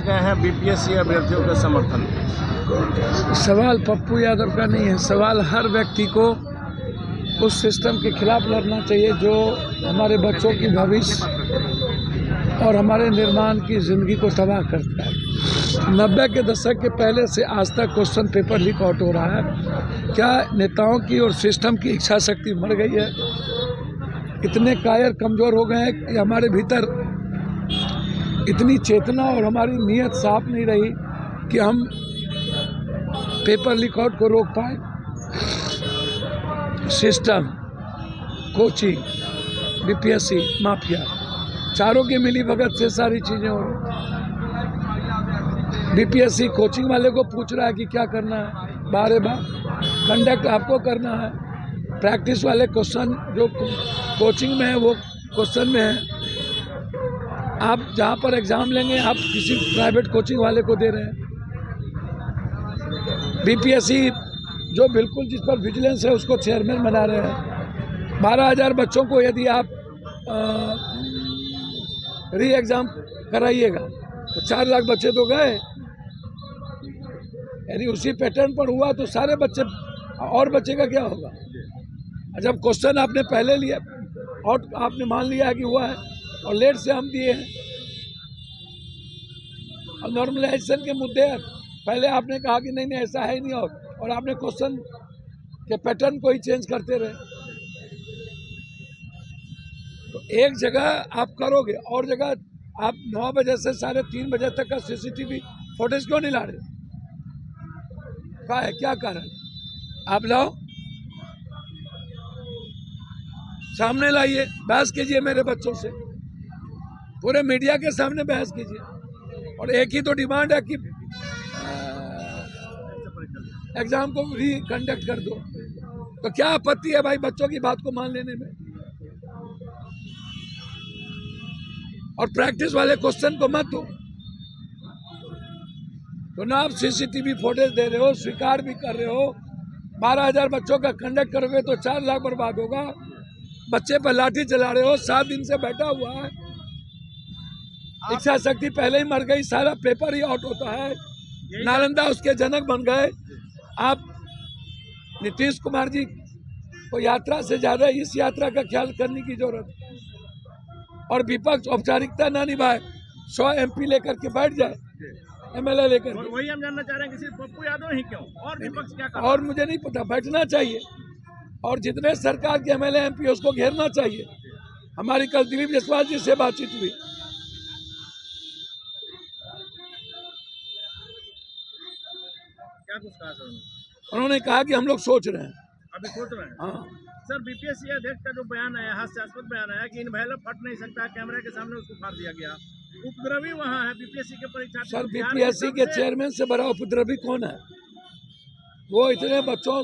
गए हैं बीपीएससी अभ्यर्थियों के समर्थन में। सवाल पप्पू यादव का नहीं है, सवाल हर व्यक्ति को उस सिस्टम के खिलाफ लड़ना चाहिए जो हमारे बच्चों की भविष्य और हमारे निर्माण की ज़िंदगी को तबाह करता है। 90 के दशक के पहले से आज तक क्वेश्चन पेपर लीक आउट हो रहा है। क्या नेताओं की और सिस्टम की इच्छा शक्ति मर गई है? इतने कायर कमज़ोर हो गए हैं कि हमारे भीतर इतनी चेतना और हमारी नीयत साफ नहीं रही कि हम पेपर लीक आउट को रोक पाए। सिस्टम, कोचिंग, बीपीएससी माफिया, चारों की मिली भगत से सारी चीज़ें हो रही। बीपीएससी कोचिंग वाले को पूछ रहा है कि क्या करना है, बारे बार कंडक्ट आपको करना है। प्रैक्टिस वाले क्वेश्चन जो कोचिंग में है वो क्वेश्चन में है। आप जहाँ पर एग्ज़ाम लेंगे आप किसी प्राइवेट कोचिंग वाले को दे रहे हैं। बीपीएससी जो बिल्कुल जिस पर विजिलेंस है उसको चेयरमैन बना रहे हैं। 12,000 बच्चों को यदि आप री एग्ज़ाम कराइएगा तो 4 लाख बच्चे तो गए। यदि उसी पैटर्न पर हुआ तो सारे बच्चे और बच्चे का क्या होगा? जब क्वेश्चन आपने पहले लिया और आपने मान लिया है कि हुआ है और लेट से हम दिए हैं और नॉर्मलाइजेशन के मुद्दे पहले आपने कहा कि नहीं ऐसा है ही नहीं और आपने क्वेश्चन के पैटर्न को ही चेंज करते रहे। तो एक जगह आप करोगे और जगह आप 9 बजे से 3:30 बजे तक का सीसीटीवी फुटेज क्यों नहीं ला रहे? क्या है, क्या कारण? आप लाओ, सामने लाइए, बहस कीजिए मेरे बच्चों से, पूरे मीडिया के सामने बहस कीजिए। और एक ही तो डिमांड है कि एग्जाम को री कंडक्ट कर दो। तो क्या आपत्ति है भाई बच्चों की बात को मान लेने में? और प्रैक्टिस वाले क्वेश्चन को मत दो। तो ना आप सीसीटीवी फुटेज दे रहे हो, स्वीकार भी कर रहे हो। 12,000 बच्चों का कंडक्ट करोगे तो 4 लाख बर्बाद होगा। बच्चे पर लाठी चला रहे हो, 7 दिन से बैठा हुआ है। इच्छा शक्ति पहले ही मर गई, सारा पेपर ही आउट होता है। नालंदा उसके जनक बन गए। आप नीतीश कुमार जी को यात्रा से ज्यादा इस यात्रा का ख्याल करने की जरूरत है। और विपक्ष औपचारिकता ना निभाए, 100 MP लेकर के बैठ जाए, MLA लेकर के। वही हम जानना चाह रहे हैं कि सिर्फ पप्पू यादव ही क्यों, और विपक्ष क्या कर? और मुझे नहीं पता, बैठना चाहिए और जितने सरकार के MLA MP उसको घेरना चाहिए। हमारी कल दिलीप जायसवाल जी से बातचीत हुई। क्या कुछ कहा सर? उन्होंने कहा कि हम लोग सोच रहे हैं। अभी सोच रहे हैं? हाँ सर, बीपीएससी अध्यक्ष का जो बयान आया, हास्यास्पद बयान आया कि इनहेलर फट नहीं सकता, कैमरे के सामने उसको फाड़ दिया गया। उपद्रवी वहाँ है बीपीएससी के परीक्षा। सर, बीपीएससी के चेयरमैन से बड़ा उपद्रवी कौन है? वो इतने बच्चों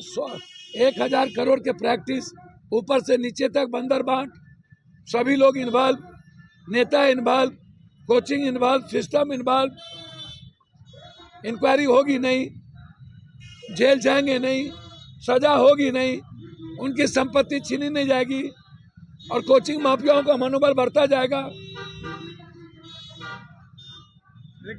1,000 करोड़ के प्रैक्टिस, ऊपर से नीचे तक बंदर बांट, सभी लोग इन्वॉल्व, नेता involve, coaching involve, system involve. Inquiry होगी नहीं, जेल जाएंगे नहीं, सजा होगी नहीं, उनकी संपत्ति छीनी नहीं जाएगी और कोचिंग माफियाओं का मनोबल बढ़ता जाएगा।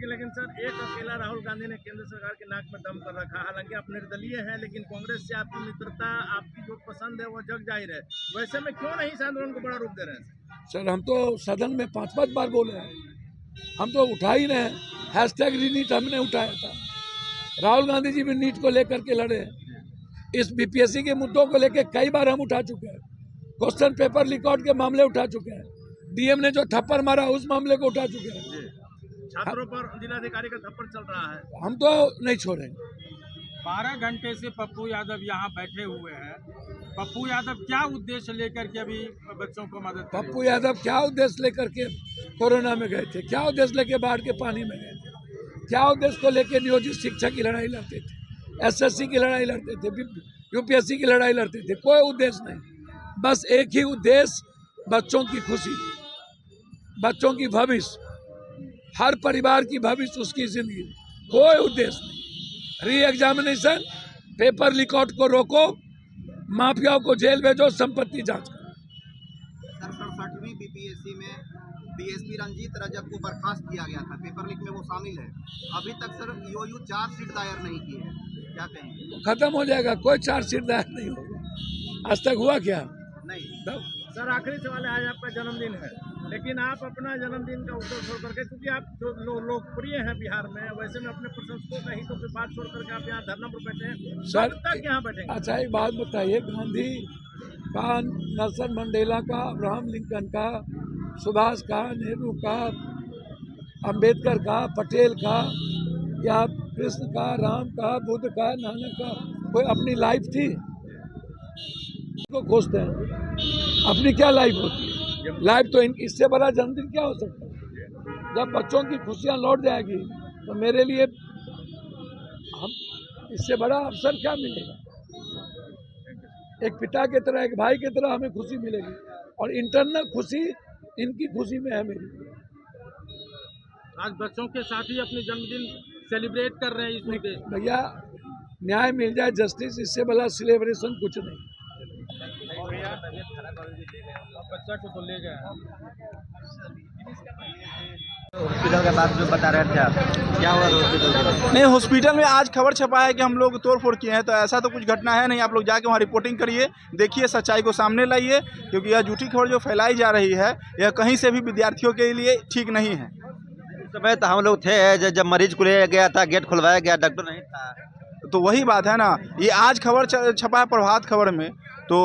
लेकिन सर, एक अकेला राहुल गांधी ने केंद्र सरकार के नाक में दम कर रखा। हालांकि आप निर्दलीय हैं, लेकिन कांग्रेस से आपकी मित्रता, आपकी जो पसंद है वो जग जाहिर है। वैसे में क्यों नहीं इस आंदोलन को बड़ा रूप दे रहे हैं? सर, हम तो सदन में 5-5 बार बोले हैं, हम तो उठा ही रहे हैं। हैशटैग रीनीट हमने उठाया था। राहुल गांधी जी भी नीट को लेकर के लड़े हैं। इस बीपीएससी के मुद्दों को लेकर कई बार हम उठा चुके हैं। क्वेश्चन पेपर लीक आउट के मामले उठा चुके हैं। डीएम ने जो थप्पड़ मारा उस मामले को उठा चुके हैं। छात्रों पर जिलाधिकारी का थप्पड़ चल रहा है, हम तो नहीं छोड़ेंगे। 12 घंटे से पप्पू यादव यहाँ बैठे हुए हैं। पप्पू यादव क्या उद्देश्य लेकर के अभी बच्चों को मदद? पप्पू यादव क्या उद्देश्य लेकर के कोरोना में गए थे? क्या उद्देश्य लेके बाढ़ के पानी में गए थे? क्या उद्देश्य को लेके नियोजित शिक्षक की लड़ाई लड़ते थे, SSC की लड़ाई लड़ते थे, UPSC की लड़ाई लड़ते थे? कोई उद्देश्य नहीं, बस एक ही उद्देश्य, बच्चों की खुशी, बच्चों की भविष्य, हर परिवार की भविष्य, उसकी जिंदगी। कोई उद्देश्य नहीं। Re examination, paper leak out को रोको, माफियाओं को जेल भेजो, संपत्ति जांच करो। सर, 67वीं बीपीएससी में डीएसपी रंजीत रजक को बर्खास्त किया गया था, पेपर लीक में वो शामिल है। अभी तक सर ईओयू चार्जशीट दायर नहीं की है, क्या कहेंगे? खत्म हो जाएगा, कोई चार्जशीट दायर नहीं होगा। आज तक हुआ क्या? नहीं सर आखिरी सवाल है, आज आपका जन्मदिन है, लेकिन आप अपना जन्मदिन का उत्सव छोड़ करके, क्योंकि आप जो लोकप्रिय हैं बिहार में, वैसे में अपने प्रशंसकों का ही तो फिर बात छोड़ करके आप यहाँ धरना पर बैठे हैं, सर कब तक यहाँ बैठेंगे? अच्छा एक बात बताइए, गांधी का, नेल्सन मंडेला का, अब्राहम लिंकन का, सुभाष का, नेहरू का, अंबेडकर का, पटेल का, या कृष्ण का, राम का, बुद्ध का, नानक का, कोई अपनी लाइफ थी? को खोजते हैं, अपनी क्या लाइफ होती है? लाइफ तो इससे बड़ा जन्मदिन क्या हो सकता है? जब बच्चों की खुशियां लौट जाएगी तो मेरे लिए हम इससे बड़ा अवसर क्या मिलेगा? एक पिता की तरह, एक भाई की तरह हमें खुशी मिलेगी, और इंटरनल खुशी इनकी खुशी में है मेरी। आज बच्चों के साथ ही अपनी जन्मदिन सेलिब्रेट कर रहे हैं इस मुद्दे। भैया न्याय मिल जाए, जस्टिस, इससे बड़ा सेलिब्रेशन कुछ नहीं। बच्चा को तो ले गए। हॉस्पिटल के बाद जो बता रहे थे आप, क्या हुआ हॉस्पिटल के? नहीं, हॉस्पिटल में आज खबर छपा है कि हम लोग तोड़फोड़ किए हैं, तो ऐसा तो कुछ घटना है नहीं। आप लोग जाके वहाँ रिपोर्टिंग करिए, देखिए, सच्चाई को सामने लाइए, क्योंकि यह झूठी खबर जो फैलाई जा रही है यह कहीं से भी विद्यार्थियों के लिए ठीक नहीं है। उस समय तो हम लोग थे जब मरीज को ले गया था, गेट खुलवाया गया, डॉक्टर नहीं था। तो वही बात है ना, ये आज खबर छपा है प्रभात खबर में, तो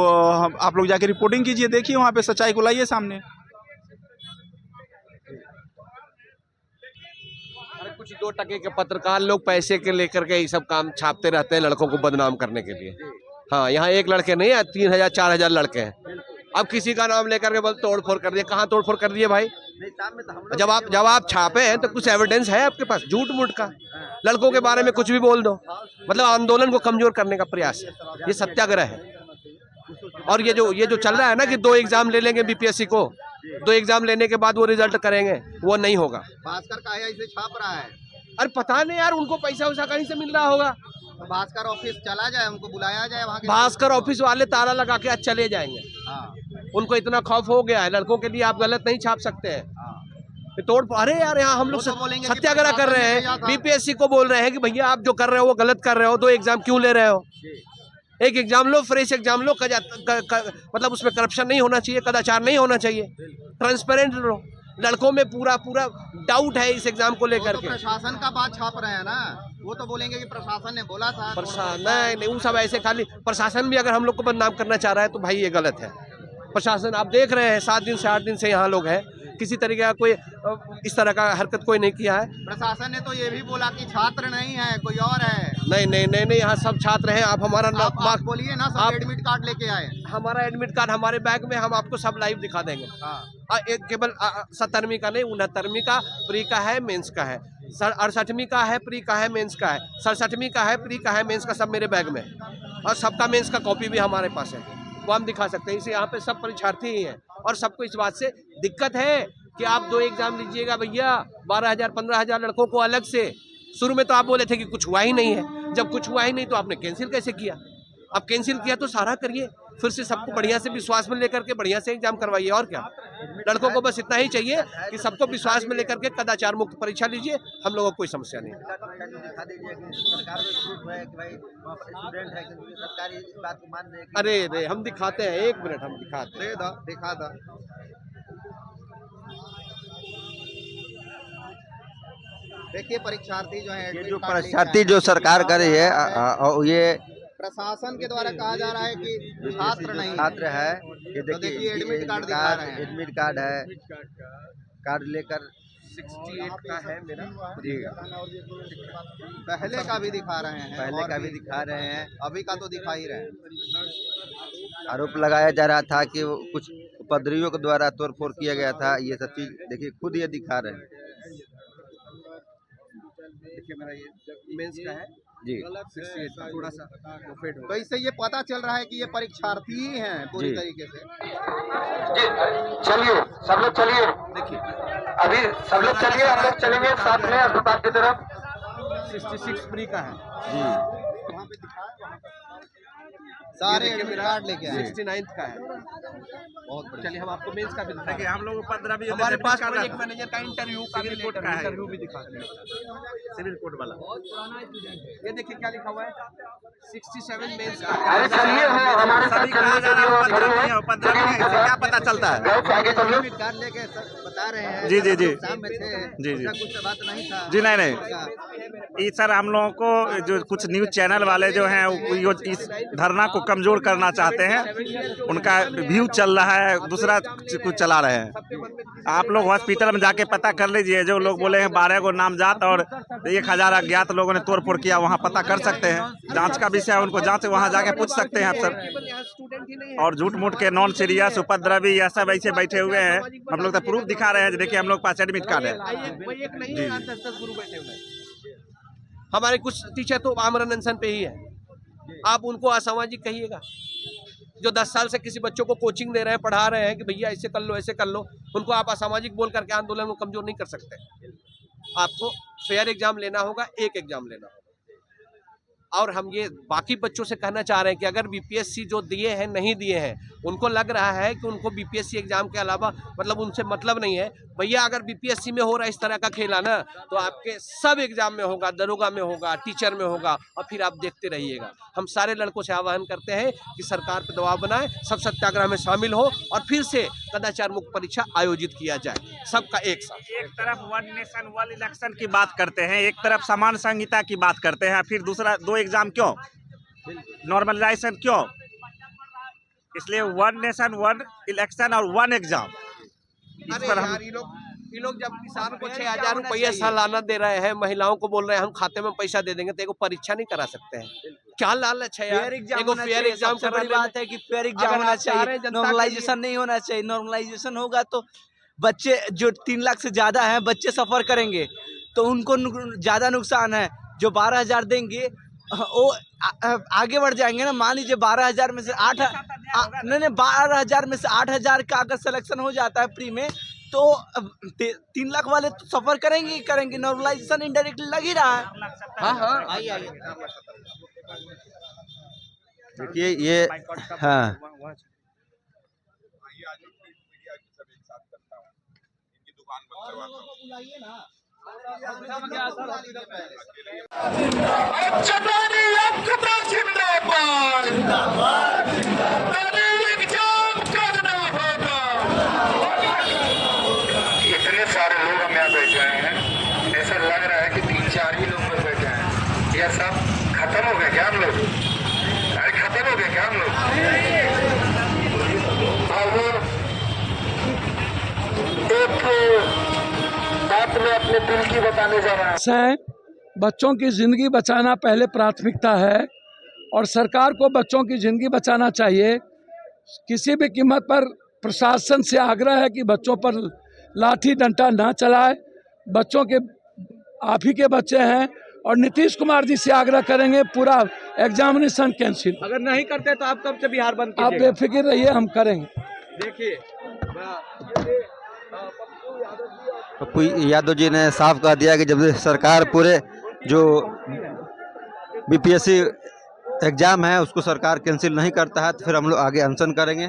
आप लोग जाके रिपोर्टिंग कीजिए, देखिए, वहाँ पे सच्चाई को लाइए सामने। कुछ 2 टके के पत्रकार लोग पैसे के लेकर के ये सब काम छापते रहते हैं लड़कों को बदनाम करने के लिए। हाँ, यहाँ एक लड़के नहीं है, 3000 4000 लड़के हैं। अब किसी का नाम लेकर के बोल तोड़ फोड़ कर दिए। कहाँ तोड़ फोड़ कर दिए भाई? जब आप छापे हैं तो कुछ एविडेंस है आपके पास? झूठ मूठ का लड़कों के बारे में कुछ भी बोल दो, मतलब आंदोलन को कमजोर करने का प्रयास है, ये सत्याग्रह है। और ये जो चल रहा है ना कि 2 एग्जाम ले लेंगे बीपीएससी को, 2 एग्जाम लेने के बाद वो रिजल्ट करेंगे, वो नहीं होगा। भास्कर का ऐसे छाप रहा है। अरे पता नहीं यार, उनको पैसा वैसा कहीं से मिल रहा होगा। तो भास्कर ऑफिस चला जाए, हमको बुलाया जाए वहाँ के। भास्कर ऑफिस वाले ताला लगा के आज चले जाएंगे। हाँ, उनको इतना खौफ हो गया है, लड़कों के लिए आप गलत नहीं छाप सकते हैं। तोड़, अरे यार यहाँ हम लोग सत्याग्रह कर रहे हैं, बीपीएससी को बोल रहे हैं कि भैया आप जो कर रहे हो वो गलत कर रहे हो, 2 एग्जाम क्यों ले रहे हो? एक एग्जाम लो, फ्रेश एग्जाम लो, मतलब उसमें करप्शन नहीं होना चाहिए, कदाचार नहीं होना चाहिए, ट्रांसपेरेंट लो। लड़कों में पूरा डाउट है इस एग्जाम को लेकर के। प्रशासन का बात छाप रहे हैं ना, वो तो बोलेंगे कि प्रशासन ने बोला था। नहीं, वो सब ऐसे खाली, प्रशासन भी अगर हम लोग को बदनाम करना चाह रहा है तो भाई ये गलत है। प्रशासन आप देख रहे हैं 7 दिन से 8 दिन से यहाँ लोग हैं, किसी तरीके का कोई इस तरह का हरकत कोई नहीं किया है। प्रशासन ने तो ये भी बोला कि छात्र नहीं है, कोई और है। नहीं, यहाँ सब छात्र हैं। आप हमारा आप बोलिए ना, सब एडमिट कार्ड लेके आए। हमारा एडमिट कार्ड हमारे बैग में, हम आपको सब लाइव दिखा देंगे। एक केवल 17वीं का नहीं, 69वीं का, प्री का है, मेंस का है, 68वीं का है, प्री का है, मेंस का है, 67वीं का है, प्री का है, मेंस का, सब मेरे बैग में, और सबका मेंस का कॉपी भी हमारे पास है, वो हम दिखा सकते हैं। इसे यहाँ पे सब परीक्षार्थी ही हैं, और सबको इस बात से दिक्कत है कि आप 2 एग्जाम लीजिएगा भैया, 12,000 15,000 लड़कों को अलग से। शुरू में तो आप बोले थे कि कुछ हुआ ही नहीं है, जब कुछ हुआ ही नहीं तो आपने कैंसिल कैसे किया? अब कैंसिल किया तो सारा करिए, फिर से सबको बढ़िया से विश्वास में लेकर के बढ़िया से एग्जाम करवाइए। और क्या, लड़कों को बस इतना ही चाहिए कि सबको विश्वास में लेकर के कदाचार मुक्त परीक्षा लीजिए, हम लोगों को कोई समस्या नहीं। अरे हम दिखाते हैं, 1 मिनट हम दिखाते हैं। दिखा था। देखिए, परीक्षार्थी जो है, ये जो परीक्षार्थी जो सरकार कर रही है, ये प्रशासन के द्वारा कहा जा रहा है कि छात्र नहीं, छात्र है। ये तो देखिए एडमिट कार्ड दिखा रहे हैं। एडमिट कार्ड है, कार्ड लेकर 68 का है मेरा, पहले का भी दिखा रहे हैं, पहले का भी दिखा रहे हैं, अभी का तो दिखा ही रहे हैं। आरोप लगाया जा रहा था कि कुछ उपद्रवियों के द्वारा तोड़फोड़ किया गया था। ये सब चीज देखिए, खुद ये दिखा रहे हैं। देखिए मेरा ये मेंस का है जी, 68 का, थोड़ा सा फेड हो। तो इससे ये पता चल रहा है कि ये परीक्षार्थी ही हैं पूरी तरीके से। चलिए सब लोग, चलिए देखिए अभी सब लोग चलिए, हम लोग चलेंगे साथ में अस्पताल की तरफ। 66 प्री का है जी। वहाँ पे दिखाया, सारे ये देखिए एडमिट मेरा कार्ड लेके आए 69th का है। बहुत बढ़िया। चलिए हम आपको मेंस का भी दिखा देखिए हम लोग 15 भी हमारे पास प्रोजेक्ट मैनेजर का इंटरव्यू का भी सिविल कोड लेटर का है। इंटरव्यू भी दिखा दें। सिविल कोड वाला। ये देखिए क्या लिखा हुआ है 67 मेंस का अरे चलिए हो हमारे साथ चलने के लिए वो खड़े हैं 15 भी है, इससे क्या पता चलता है? बहुत आगे चलिए एडमिट कार्ड लेके सर बता रहे हैं जी, जी, जी। एग्जाम में थे जी, जी। उसका कुछ बात नहीं था जी, नहीं। ये सर हम लोगों को जो कुछ न्यूज़ चैनल वाले जो हैं वो इस धरना को कमज़ोर करना चाहते हैं। उनका व्यू चल रहा है, दूसरा कुछ चला रहे हैं। आप लोग हॉस्पिटल में जाके पता कर लीजिए, जो लोग बोले हैं 12 को नामजात और 1000 अज्ञात लोगों ने तोड़फोड़ किया, वहाँ पता कर सकते हैं। जांच का विषय है, उनको जांच वहाँ जाके पूछ सकते हैं आप सर। और झूठ मूठ के नॉन सीरियस उपद्रवी यह सब ऐसे बैठे हुए हैं। हम लोग तो प्रूफ दिखा रहे हैं, देखिए हम लोग पास एडमिट कार्ड है। एक नहीं है 10-10 गुरु बैठे हुए हैं। हमारे कुछ टीचर तो आमरण अनशन पे ही है, आप उनको असामाजिक कहिएगा। जो 10 साल से किसी बच्चों को कोचिंग दे रहे हैं, पढ़ा रहे हैं कि भैया ऐसे कर लो ऐसे कर लो, उनको आप असामाजिक बोल करके आंदोलन को कमजोर नहीं कर सकते। आपको फेयर एग्जाम लेना होगा, एक एग्जाम लेना होगा। और हम ये बाकी बच्चों से कहना चाह रहे हैं कि अगर बीपीएससी जो दिए हैं नहीं दिए हैं, उनको लग रहा है कि उनको बीपीएससी एग्जाम के अलावा मतलब उनसे मतलब नहीं है, भैया अगर बीपीएससी में हो रहा है इस तरह का खेला ना, तो आपके सब एग्जाम में होगा, दरोगा में होगा, टीचर में होगा, और फिर आप देखते रहिएगा। हम सारे लड़कों से आह्वान करते हैं कि सरकार पर दबाव बनाए, सब सत्याग्रह में शामिल हो और फिर से कदाचार मुक्त परीक्षा आयोजित किया जाए, सबका एक साथ। एक तरफ वन नेशन वन इलेक्शन की बात करते हैं, एक तरफ समान संहिता की बात करते हैं, फिर दूसरा दो एग्जाम क्यों, नॉर्मलाइजेशन क्यों? इसलिए वन नेशन वन इलेक्शन और वन एग्जाम। इस अरे पर हम यार ये लोग जब किसान को 6000 रुपये सालाना दे रहे हैं, महिलाओं को बोल रहे हैं हम खाते में पैसा दे देंगे, तो एगो परीक्षा नहीं करा सकते हैं? क्या लालच है यार? एगो फेयर एग्जाम सबसे बड़ी बात है कि फेयर एग्जाम होना चाहिए, नॉर्मलाइजेशन नहीं होना चाहिए। नॉर्मलाइजेशन होगा तो बच्चे जो 3 लाख से ज्यादा हैं बच्चे सफर करेंगे, तो उनको ज्यादा नुकसान है। जो 12,000 देंगे वो आगे बढ़ जाएंगे ना। मान लीजिए 12,000 में से 12,000 में से 8,000 का अगर सिलेक्शन हो जाता है प्री में, तो 3 लाख वाले तो सफर करेंगे ही करेंगे। नॉर्मलाइजेशन इनडायरेक्टली लग ही रहा है। हाँ आइए देखिए ये हाँ इतने सारे लोग हम यहाँ बैठे हैं, ऐसा लग रहा है कि 3-4 ही लोग बस बैठे हैं। यह सब खत्म हो गए क्या हम लोग? अरे खत्म हो गए क्या हम लोग? अब एक बात मैं अपने दिल की बताने जा रहा हूँ। बच्चों की ज़िंदगी बचाना पहले प्राथमिकता है और सरकार को बच्चों की ज़िंदगी बचाना चाहिए। किसी भी कीमत पर प्रशासन से आग्रह है कि बच्चों पर लाठी डंडा ना चलाए। बच्चों के आप ही के बच्चे हैं और नीतीश कुमार जी से आग्रह करेंगे पूरा एग्जामिनेशन कैंसिल। अगर नहीं करते तो आप कब से बिहार बंद आप बेफिक्र रहिए, हम करेंगे। देखिए पप्पू यादव जी ने साफ कह दिया कि जब सरकार पूरे जो बीपीएससी एग्जाम है उसको सरकार कैंसिल नहीं करता है तो फिर हम लोग आगे अनशन करेंगे।